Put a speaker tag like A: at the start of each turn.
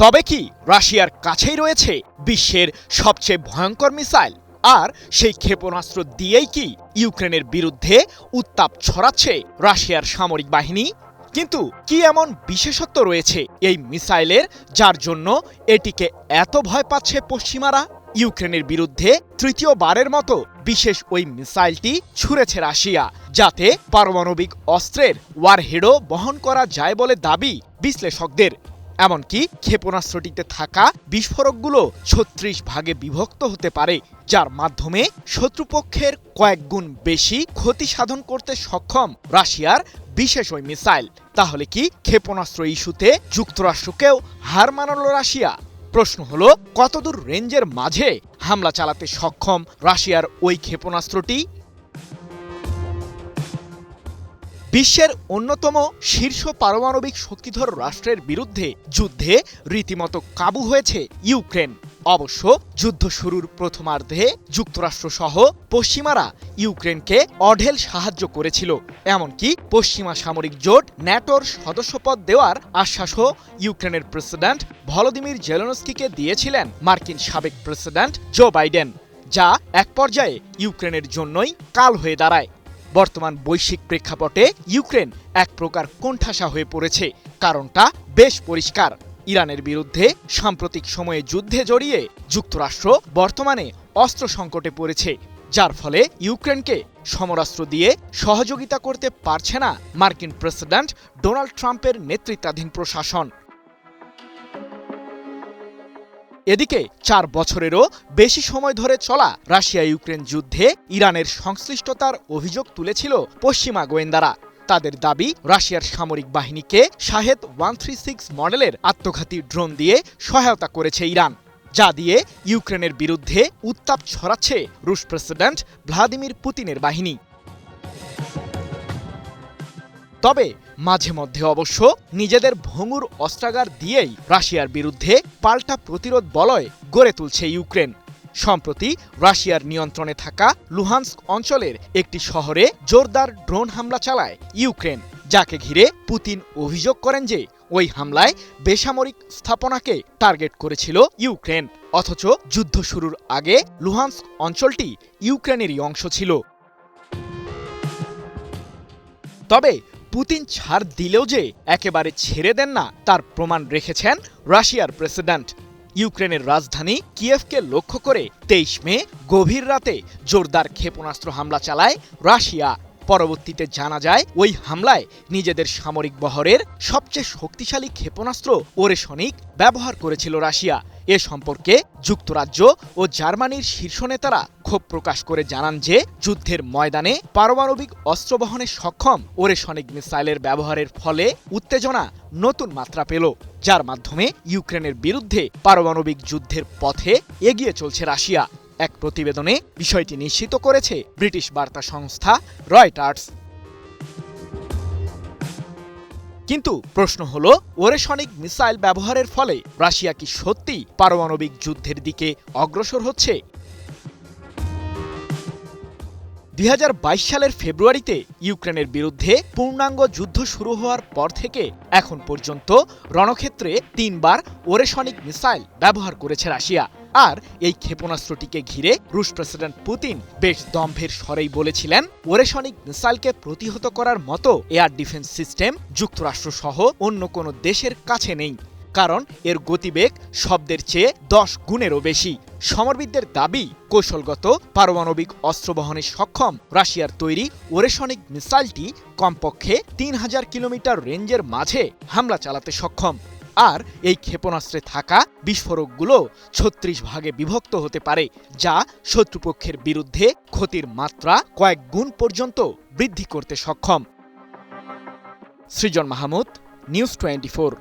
A: তবে কি রাশিয়ার কাছেই রয়েছে বিশ্বের সবচেয়ে ভয়ঙ্কর মিসাইল? আর সেই ক্ষেপণাস্ত্র দিয়েই কি ইউক্রেনের বিরুদ্ধে উত্তাপ ছড়াচ্ছে রাশিয়ার সামরিক বাহিনী? কিন্তু কি এমন বিশেষত্ব রয়েছে এই মিসাইলের, যার জন্য এটিকে এত ভয় পাচ্ছে পশ্চিমারা? ইউক্রেনের বিরুদ্ধে তৃতীয়বারের মতো বিশেষ ওই মিসাইলটি ছুঁড়েছে রাশিয়া, যাতে পারমাণবিক অস্ত্রের ওয়ারহেডও বহন করা যায় বলে দাবি বিশ্লেষকদের। এমনকি ক্ষেপণাস্ত্রটিতে থাকা বিস্ফোরকগুলো ৩৬ ভাগে বিভক্ত হতে পারে, যার মাধ্যমে শত্রুপক্ষের কয়েক গুণ বেশি ক্ষতি সাধন করতে সক্ষম রাশিয়ার বিশেষ ওই মিসাইল। তাহলে কি ক্ষেপণাস্ত্র ইস্যুতে যুক্তরাষ্ট্রকেও হার মানালো রাশিয়া? প্রশ্ন হলো, কতদূর রেঞ্জের মাঝে হামলা চালাতে সক্ষম রাশিয়ার ওই ক্ষেপণাস্ত্রটি? বিশ্বের অন্যতম শীর্ষ পারমাণবিক শক্তিধর রাষ্ট্রের বিরুদ্ধে যুদ্ধে রীতিমতো কাবু হয়েছে ইউক্রেন। অবশ্য যুদ্ধ শুরুর প্রথমার্ধে যুক্তরাষ্ট্রসহ পশ্চিমারা ইউক্রেনকে অঢেল সাহায্য করেছিল। এমনকি পশ্চিমা সামরিক জোট ন্যাটোর সদস্যপদ দেওয়ার আশ্বাসও ইউক্রেনের প্রেসিডেন্ট ভলোদিমির জেলেনস্কিকে দিয়েছিলেন মার্কিন সাবেক প্রেসিডেন্ট জো বাইডেন, যা এক পর্যায়ে ইউক্রেনের জন্যই কাল হয়ে দাঁড়ায়। বর্তমান বৈশ্বিক প্রেক্ষাপটে ইউক্রেন এক প্রকার কোণঠাসা হয়ে পড়েছে। কারণটা বেশ পরিষ্কার। ইরানের বিরুদ্ধে সাম্প্রতিক সময়ে যুদ্ধে জড়িয়ে যুক্তরাষ্ট্র বর্তমানে অস্ত্র সংকটে পড়েছে, যার ফলে ইউক্রেনকে সমরাস্ত্র দিয়ে সহযোগিতা করতে পারছে না মার্কিন প্রেসিডেন্ট ডোনাল্ড ট্রাম্পের নেতৃত্বাধীন প্রশাসন। এদিকে ৪ বছরেরও বেশি সময় ধরে চলা রাশিয়া ইউক্রেন যুদ্ধে ইরানের সংশ্লিষ্টতার অভিযোগ তুলেছিল পশ্চিমা গোয়েন্দারা। তাদের দাবি, রাশিয়ার সামরিক বাহিনীকে শাহেদ 136 মডেলের আত্মঘাতী ড্রোন দিয়ে সহায়তা করেছে ইরান, যা দিয়ে ইউক্রেনের বিরুদ্ধে উত্তাপ ছড়াচ্ছে রুশ প্রেসিডেন্ট ভ্লাদিমির পুতিনের বাহিনী। তবে মাঝে মধ্যে অবশ্য নিজেদের ভঙ্গুর অস্ত্রাগার দিয়েই রাশিয়ার বিরুদ্ধে পাল্টা প্রতিরোধ বলয় গড়ে তুলছে ইউক্রেন। সম্প্রতি রাশিয়ার নিয়ন্ত্রণে থাকা লুহান্স্ক অঞ্চলের একটি শহরে জোরদার ড্রোন হামলা চালায় ইউক্রেন, যাকে ঘিরে পুতিন অভিযোগ করেন যে ওই হামলায় বেসামরিক স্থাপনাকে টার্গেট করেছিল ইউক্রেন। অথচ যুদ্ধ শুরুর আগে লুহান্স্ক অঞ্চলটি ইউক্রেনেরই অংশ ছিল। তবে পুতিন ছাড় দিলেও যে একেবারে ছেড়ে দেন না, তার প্রমাণ রেখেছেন রাশিয়ার প্রেসিডেন্ট। ইউক্রেনের রাজধানী কিয়েভকে লক্ষ্য করে ২৩ মে গভীর রাতে জোরদার ক্ষেপণাস্ত্র হামলা চালায় রাশিয়া। পরবর্তীতে জানা যায়, ওই হামলায় নিজেদের সামরিক বহরের সবচেয়ে শক্তিশালী ক্ষেপণাস্ত্র ওরেশনিক ব্যবহার করেছিল রাশিয়া। এ সম্পর্কে যুক্তরাজ্য ও জার্মানির শীর্ষ নেতারা ক্ষোভ প্রকাশ করে জানান যে যুদ্ধের ময়দানে পারমাণবিক অস্ত্র বহনে সক্ষম ওরেশনিক মিসাইলের ব্যবহারের ফলে উত্তেজনা নতুন মাত্রা পেল, যার মাধ্যমে ইউক্রেনের বিরুদ্ধে পারমাণবিক যুদ্ধের পথে এগিয়ে চলছে রাশিয়া। এক প্রতিবেদনে বিষয়টি নিশ্চিত করেছে ব্রিটিশ বার্তা সংস্থা রয়টার্স। কিন্তু প্রশ্ন হলো, ওরেশনিক মিসাইল ব্যবহারের ফলে রাশিয়া কি সত্যি পারমাণবিক যুদ্ধের দিকে অগ্রসর হচ্ছে? ২০২২ সালের ফেব্রুয়ারিতে ইউক্রেনের বিরুদ্ধে পূর্ণাঙ্গ যুদ্ধ শুরু হওয়ার পর থেকে এখন পর্যন্ত রণক্ষেত্রে ৩ বার ওরেশনিক মিসাইল ব্যবহার করেছে রাশিয়া। আর এই ক্ষেপণাস্ত্রটিকে ঘিরে রুশ প্রেসিডেন্ট পুতিন বেশ দম্ভের স্বরেই বলেছিলেন, ওরেশনিক মিসাইলকে প্রতিহত করার মতো এয়ার ডিফেন্স সিস্টেম যুক্তরাষ্ট্র সহ অন্য কোনো দেশের কাছে নেই, কারণ এর গতিবেগ শব্দের চেয়ে ১০ গুণেরও বেশি। সমরবিদদের দাবি, কৌশলগত পারমাণবিক অস্ত্র বহনে সক্ষম রাশিয়ার তৈরি ওরেশনিক মিসাইলটি কমপক্ষে ৩০০০ কিলোমিটার রেঞ্জের মাঝে হামলা চালাতে সক্ষম। আর এই ক্ষেপণাস্ত্রে থাকা বিস্ফোরকগুলো ৩৬ ভাগে বিভক্ত হতে পারে, যা শত্রুপক্ষের বিরুদ্ধে ক্ষতির মাত্রা কয়েক গুণ পর্যন্ত বৃদ্ধি করতে সক্ষম। সৃজন মাহমুদ, নিউজ 24।